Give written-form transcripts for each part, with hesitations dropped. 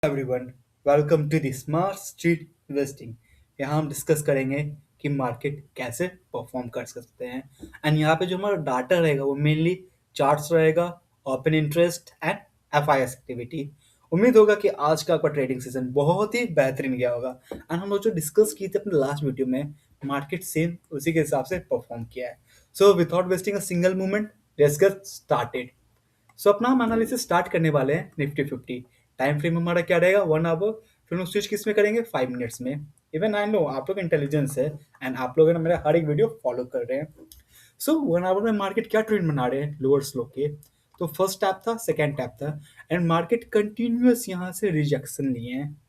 Everyone, welcome to the Smart Street investing. यहाँ हम discuss करेंगे कि मार्केट कैसे परफॉर्म कर सकते हैं। एंड यहाँ पे जो हमारा डाटा रहेगा वो मेनली चार्ट्स रहेगा, open interest and FIS activity. उम्मीद होगा कि आज का आपका ट्रेडिंग सीजन बहुत ही बेहतरीन गया होगा। एंड हम लोग जो डिस्कस किए थे अपने लास्ट वीडियो में, मार्केट सेम उसी के हिसाब से परफॉर्म किया है। So without wasting a single moment, let's get started. अपना हम एनालिसिस स्टार्ट करने वाले हैं निफ्टी 50। टाइम फ्रेम हमारा क्या रहेगा, 1 आवर। फिर हम स्विच किस में करेंगे, 5 मिनट्स में। इवन आई नो आप लोग इंटेलिजेंस है एंड आप लोग है ना मेरा हर एक वीडियो फॉलो कर रहे हैं। 1 आवर में मार्केट क्या ट्रेंड बना रहे हैं, लोअर स्लो के। तो फर्स्ट टैप था, सेकेंड टैप था, एंड मार्केट कंटिन्यूअस यहाँ से रिजेक्शन लिए हैं।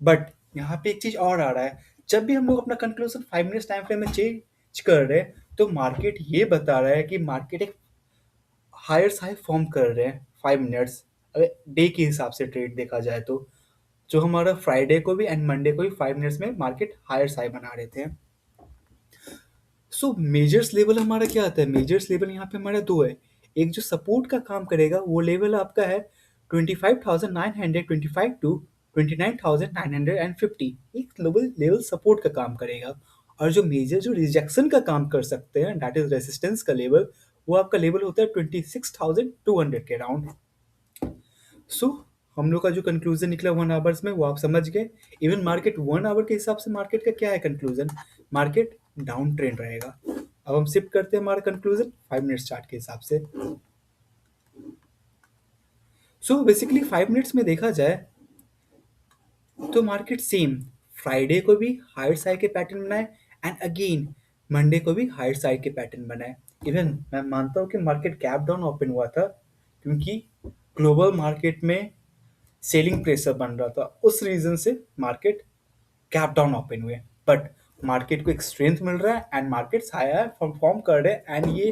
बट यहाँ पे एक चीज और आ रहा है, जब भी हम लोग अपना कंक्लूजन 5 मिनट्स टाइम फ्रेम में चेंज कर रहे हैं तो मार्केट ये बता रहा है कि मार्केट एक हायर हाई फॉर्म कर रहे हैं 5 मिनट्स। अगर डे के हिसाब से ट्रेड देखा जाए तो जो हमारा फ्राइडे को भी एंड मंडे को भी 5 मिनट्स में मार्केट हायर हाई बना रहे थे। मेजर्स लेवल हमारा क्या आता है, मेजर्स लेवल यहाँ पे हमारा दो है। एक जो सपोर्ट का काम करेगा वो लेवल आपका है 25,925 टू 29,950। एक लेवल लेवल सपोर्ट का काम करेगा। और जो मेजर जो रिजेक्शन का काम कर सकते हैं, दैट इज रेसिस्टेंस का लेवल, वो आपका लेवल होता है 26,200 के अराउंड। सो हम लोग का जो कंक्लूजन निकला 1 आवर्स में वो आप समझ गए। इवन मार्केट 1 आवर के हिसाब से मार्केट का क्या है कंक्लूजन, मार्केट डाउन ट्रेंड रहेगा। अब हम शिफ्ट करते हैं हमारा कंक्लूजन 5 मिनट्स चार्ट के हिसाब से। बेसिकली 5 मिनट्स में देखा जाए तो मार्केट सेम फ्राइडे को भी हायर साइड के पैटर्न बनाए एंड अगेन मंडे को भी हायर साइड के पैटर्न बनाए। इवन मैं मानता हूँ कि मार्केट गैप डाउन ओपन हुआ था क्योंकि ग्लोबल मार्केट में सेलिंग प्रेशर बन रहा था, उस रीजन से मार्केट गैप डाउन ओपन हुए। बट मार्केट को एक स्ट्रेंथ मिल रहा है एंड मार्केट्स हायर परफॉर्म कर रहे हैं। एंड ये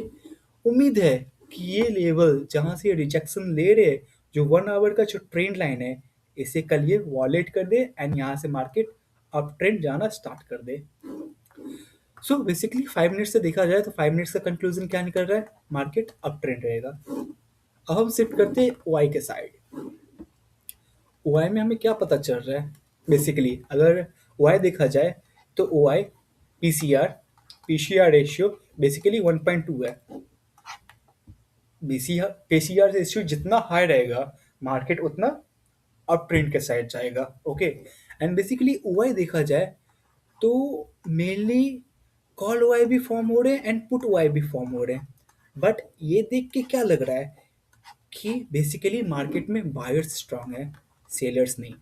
उम्मीद है कि ये लेवल जहां से रिजेक्शन ले रहे हैं, जो 1 आवर का जो ट्रेंड लाइन है, इसे कल ये वॉलेट कर दे एंड यहाँ से मार्केट अप ट्रेंड जाना स्टार्ट कर दे। बेसिकली 5 मिनट से देखा जाए तो 5 मिनट्स का कंक्लूजन क्या निकल रहा है, मार्केट अप ट्रेंड रहेगा। अब हम शिफ्ट करते हैं वाई के साइड। ओआई में हमें क्या पता चल रहा है, बेसिकली अगर ओआई देखा जाए तो OI PCR PCR ratio basically 1.2 है। बीसीआर पीसीआर रेशियो जितना हाई रहेगा मार्केट उतना अप ट्रेंड के साइड जाएगा। ओके, एंड बेसिकली ओआई देखा जाए तो मेनली कॉल ओआई भी फॉर्म हो रहे हैं एंड पुट ओआई भी फॉर्म हो रहे हैं। बट ये देख के क्या लग रहा है कि बेसिकली मार्केट में बायर्स स्ट्रांग है, सेलर्स नहीं।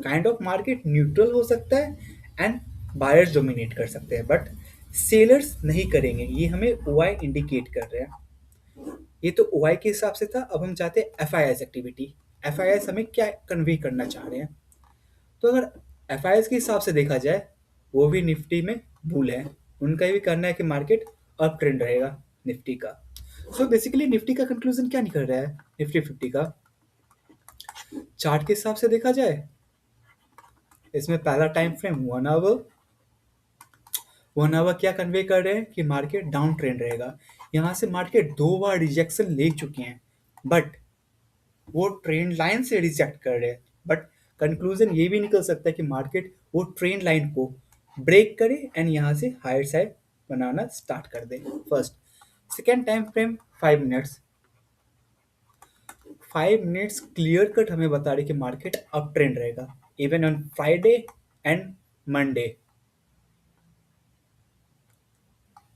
काइंड ऑफ मार्केट न्यूट्रल हो सकता है एंड बायर्स डोमिनेट कर सकते हैं, बट सेलर्स नहीं करेंगे, ये हमें ओआई इंडिकेट कर रहे हैं। ये तो ओआई के हिसाब से था। अब हम चाहते हैं एफआईएस एक्टिविटी, एफआईएस हमें क्या कन्वे करना चाह रहे हैं। तो अगर एफआईएस के हिसाब से देखा जाए वो भी निफ्टी में बुल है, उनका भी कहना है कि मार्केट अप ट्रेंड रहेगा निफ्टी का। बेसिकली निफ्टी का कंक्लूजन क्या निकल रहा है, निफ्टी 50 का चार्ट के हिसाब से देखा जाए इसमें पहला टाइम फ्रेम 1 आवर। 1 आवर क्या कन्वे कर रहे हैं कि मार्केट डाउन ट्रेंड रहेगा। यहाँ से मार्केट 2 बार रिजेक्शन ले चुके हैं बट वो ट्रेंड लाइन से रिजेक्ट कर रहे हैं। बट कंक्लूजन ये भी निकल सकता है कि मार्केट वो ट्रेंड लाइन को ब्रेक करे एंड यहाँ से हायर साइड बनाना स्टार्ट कर दे। First second time frame 5 minutes. 5 minutes clear cut हमें बता रहे कि मार्केट अप ट्रेंड रहेगा even on Friday and Monday.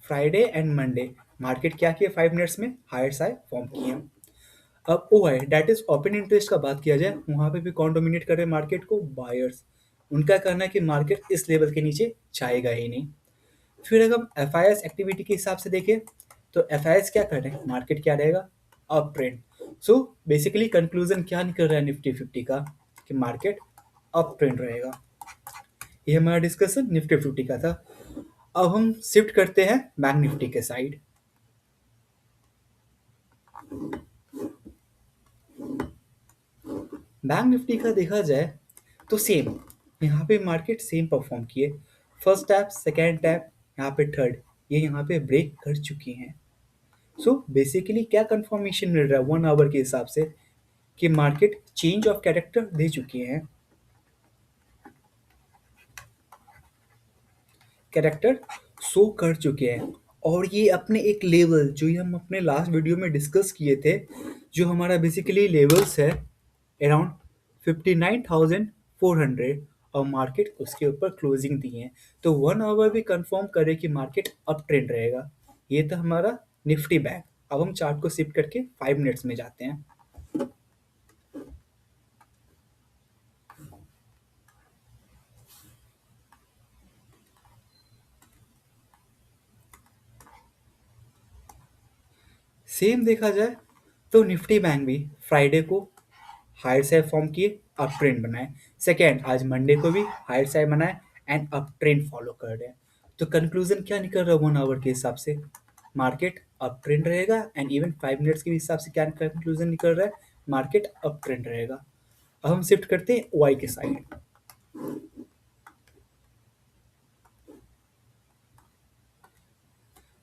Friday and Monday market क्या किया, 5 मिनट्स में हायर साइड फॉर्म किए। अब ओ है दैट इज ओपन इंटरेस्ट का बात किया जाए, वहां पे भी कौन डोमिनेट कर रहे हैं मार्केट को, बायर्स। उनका कहना है कि मार्केट इस लेवल के नीचे जाएगा ही नहीं। फिर अगर हम एफ आई एस एक्टिविटी के हिसाब से देखें तो एफ आई एस क्या कर रहे हैं, मार्केट क्या रहेगा, अप ट्रेंड। बेसिकली कंक्लूजन क्या निकल रहा है निफ्टी 50 का कि मार्केट अप ट्रेंड रहेगा। ये हमारा डिस्कशन निफ्टी 50 का था। अब हम शिफ्ट करते हैं बैंक निफ्टी के साइड। बैंक निफ्टी का देखा जाए तो सेम, यहाँ पे मार्केट सेम परफॉर्म किए। फर्स्ट टैप, सेकेंड टैप, यहाँ पे थर्ड, ये यहाँ पे ब्रेक कर चुकी हैं। बेसिकली क्या कंफर्मेशन मिल रहा है 1 आवर के हिसाब से कि मार्केट चेंज ऑफ कैरेक्टर दे चुकी है, कैरेक्टर शो कर चुके हैं। और ये अपने एक लेवल जो ये हम अपने लास्ट वीडियो में डिस्कस किए थे, जो हमारा बेसिकली लेवल्स है अराउंड 59,400, और मार्केट उसके ऊपर क्लोजिंग दी है। तो 1 आवर भी कंफर्म करे कि मार्केट अप ट्रेंड रहेगा। ये था हमारा निफ्टी बैंक। अब हम चार्ट को शिफ्ट करके 5 मिनट्स में जाते हैं। सेम देखा जाए तो निफ्टी बैंक भी फ्राइडे को हायर साइड फॉर्म किए, अप ट्रेंड बनाए। सेकेंड, आज मंडे को भी हायर साइड बनाए एंड अप ट्रेंड फॉलो कर रहे हैं। तो कंक्लूजन क्या निकल रहा है 1 आवर के हिसाब से? मार्केट अप ट्रेंड रहेगा। एंड इवन 5 मिनट्स के हिसाब से क्या कंक्लूजन निकल रहा है? मार्केट अप ट्रेंड रहेगा। अब हम शिफ्ट करते हैं वाई के साइड।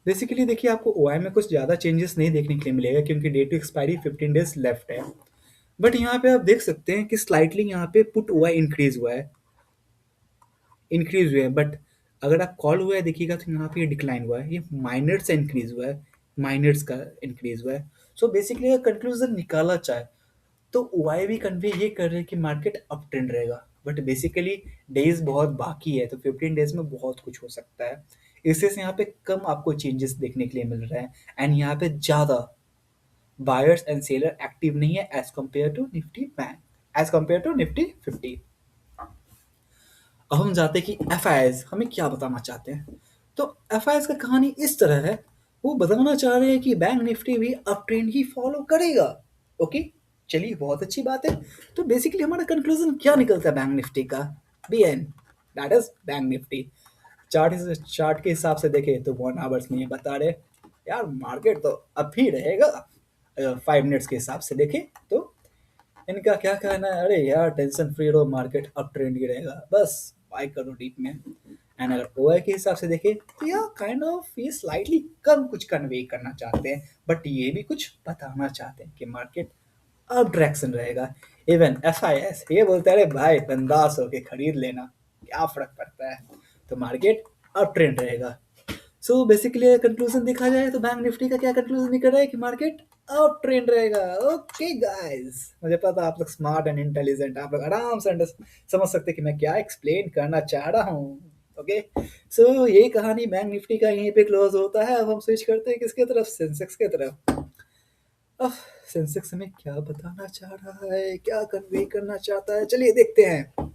बेसिकली देखिए, आपको ओआई में कुछ ज़्यादा चेंजेस नहीं देखने के लिए मिलेगा, क्योंकि day to expiry 15 days left है। बट यहाँ पे आप देख सकते हैं कि स्लाइटली यहाँ पे पुट ओआई इंक्रीज हुआ है, इंक्रीज हुए हैं। बट अगर आप कॉल हुआ है देखिएगा तो यहाँ पे ये डिक्लाइन हुआ है, ये माइनर से इंक्रीज हुआ है, माइनर्स का इंक्रीज हुआ है। सो बेसिकली अगर कंक्लूजन निकाला जाए तो वाई भी कन्वे ये कर रहे हैं कि मार्केट अप ट्रेंड रहेगा। बट बेसिकली डेज बहुत बाकी है, तो 15 डेज में बहुत कुछ हो सकता है। इससे से यहाँ पे कम आपको चेंजेस देखने के लिए मिल रहा है। एंड यहाँ पे ज़्यादा बायर्स एंड सेलर एक्टिव नहीं है as compare to Nifty bank, as compare to Nifty 50। अब हम जाते हैं कि एफ हमें क्या बताना चाहते हैं। तो एफ का कहानी इस तरह है, वो बताना चाह रहे हैं कि बैंक निफ्टी भी अप ट्रेंड ही फॉलो करेगा। ओके, चलिए, बहुत अच्छी बात है। तो बेसिकली हमारा कंक्लूजन क्या निकलता है बैंक निफ्टी का? B N, that is bank Nifty. Chart के हिसाब से देखें तो 1 आवर्स में ये बता रहे यार मार्केट तो अप ही रहेगा। 5 मिनट्स के हिसाब से देखें तो इनका क्या कहना है, अरे यार टेंशन फ्री रहो, मार्केट अप ट्रेंड ही रहेगा, बस बाय करो डीप में। एंड अगर ओआई के हिसाब से देखें तो यार काइंड ऑफ ये स्लाइटली कम कुछ कन्वे करना चाहते हैं, बट ये भी कुछ बताना चाहते हैं कि मार्केट अप डायरेक्शन रहेगा। इवन एफ ये बोलते हैं अरे भाई बंदास होके खरीद लेना, क्या फर्क पड़ता है, तो मार्केट अप ट्रेंड रहेगा। सो बेसिकली कंक्लूजन देखा जाए तो बैंक निफ्टी का क्या कंक्लूजन निकल रहा है कि मार्केट अप ट्रेंड रहेगा। ओके गाइस, मुझे पता आप लोग स्मार्ट एंड इंटेलिजेंट, आप लोग आराम से समझ सकते हैं कि मैं क्या एक्सप्लेन करना चाह रहा हूँ। ओके, सो ये कहानी बैंक निफ्टी का यहीं पे क्लोज होता है। अब हम स्विच करते हैं किसके तरफ? सेंसेक्स के तरफ। अब सेंसेक्स हमें क्या बताना चाह रहा है, क्या कन्वे करना चाहता है, चलिए देखते हैं।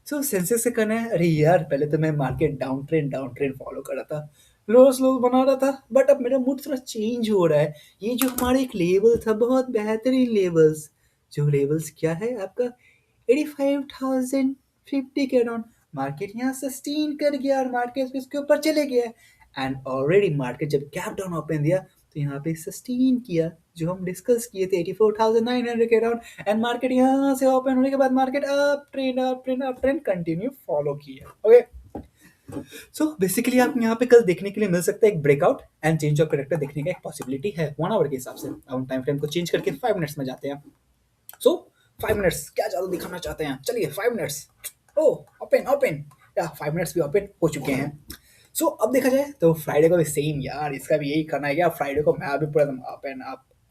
सो सेंसेक्स से कहना है अरे यार पहले तो मैं मार्केट डाउन ट्रेंड फॉलो कर रहा था, लोअर्स लो बना रहा था, बट अब मेरा मूड थोड़ा चेंज हो रहा है। ये जो हमारा एक लेवल था, बहुत बेहतरीन लेवल्स, जो लेवल्स क्या है आपका 85,050 के अराउंड, मार्केट यहाँ सस्टेन कर गया और मार्केट इसके ऊपर चले गया। एंड ऑलरेडी मार्केट जब गैप डाउन ओपन दिया तो यहाँ पे सस्टेन किया, जो हम डिस्कस किए थे 84,900 के अराउंड। एंड मार्केट यहाँ से ओपन होने के बाद market up trend continue follow किया। ओके, सो बेसिकली आप यहाँ पे कल देखने के लिए मिल सकता है एक breakout and change of character देखने का एक पॉसिबिलिटी है 1 आवर के हिसाब से। अब हम टाइम फ्रेम को चेंज करके 5 मिनट्स में जाते हैं। सो 5 मिनट्स क्या जादू दिखाना चाहते हैं? चलिए 5 मिनट्स, ओ ओपन ओपन, या 5 मिनट्स भी ओपन हो चुके हैं। सो अब देखा जाए तो फ्राइडे को भी सेम यार, इसका भी यही करना है क्या? फ्राइडे को मैं भी पूरा एकदम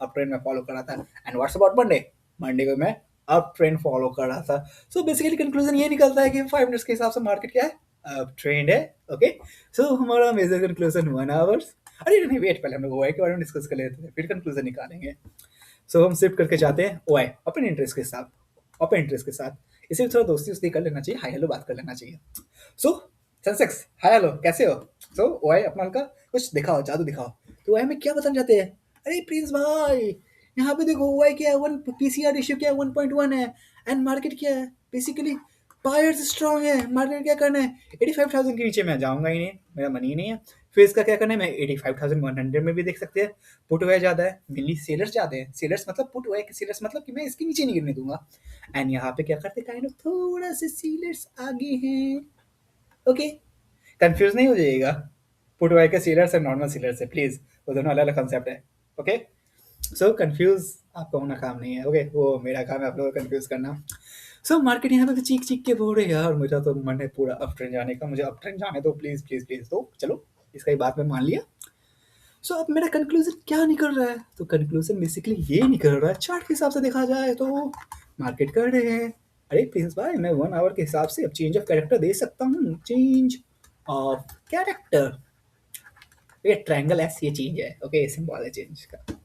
अप ट्रेंड में फॉलो कर रहा था। And what's about Monday? Monday को मैं अप ट्रेंड फॉलो कर रहा था। सो बेसिकली कंक्लूजन ये निकलता है कि 5 मिनट्स के हिसाब से मार्केट क्या है? अप ट्रेंड है। ओके, सो हमारा मेजर कंक्लूजन 1 आवर्स। अरे नहीं वेट, पहले हम लोग ओआई के बारे में डिस्कस कर लेते हैं, फिर कंक्लूजन निकालेंगे। सो हम शिफ्ट करके जाते हैं ओआई ओपन इंटरेस्ट के साथ, ओपन इंटरेस्ट के साथ। इसे भी थोड़ा दोस्ती उस्ती कर लेना चाहिए, हाई हेलो बात कर लेना चाहिए। सो सेंसेक्स, हाय हेलो कैसे हो? सो ओआई अपना का कुछ दिखाओ, जादू दिखाओ। तो ओआई में क्या बताना चाहते हैं? अरे प्रिंस भाई, यहाँ पे देखो ओआई क्या है, वन पीसीआर रेशियो क्या है, 1.1 है। एंड मार्केट क्या है बेसिकली, बायर्स स्ट्रांग है। मार्केट क्या करना है, 85,000 के नीचे मैं जाऊंगा ही नहीं, मेरा मन ही नहीं है। फिर इसका क्या करना है, मैं 85,100 में भी देख सकते हैं। पुट हुआ ज़्यादा है, मेनली सेलर्स ज़्यादा है। सेलर्स मतलब पुट हुआ है, सेलर्स मतलब कि मैं इसके नीचे नहीं गिरने दूंगा। एंड यहाँ पे क्या करते, काइंड ऑफ थोड़ा सा सेलर्स आगे हैं। ओके, कंफ्यूज नहीं हो जाइएगा, पुट हुआ के सेलर्स है नॉर्मल सेलर्स है, प्लीज, वो दोनों अलग अलग कंसेप्ट है। ओके, सो कंफ्यूज आपका होना काम नहीं है, ओके, वो मेरा काम है आप लोगों को कंफ्यूज करना। सो मार्केट यहाँ पे तो चीख चीख के बोल रहे यार, मेरा तो मन है पूरा अप ट्रेंड जाने का, मुझे अप ट्रेंड जाने दो प्लीज प्लीज प्लीज। तो चलो, इसका ही बात मैं मान लिया। सो अब मेरा कंक्लूजन क्या निकल रहा है? तो कंक्लूजन बेसिकली ये निकल रहा है, चार्ट के हिसाब से देखा जाए तो मार्केट कर रहे हैं। अरे प्रिंस भाई, मैं 1 आवर के हिसाब से अब चेंज ऑफ कैरेक्टर दे सकता हूँ। चेंज ऑफ कैरेक्टर, ये ट्रायंगल एस ये चेंज है, ओके, सिंबल है चेंज का।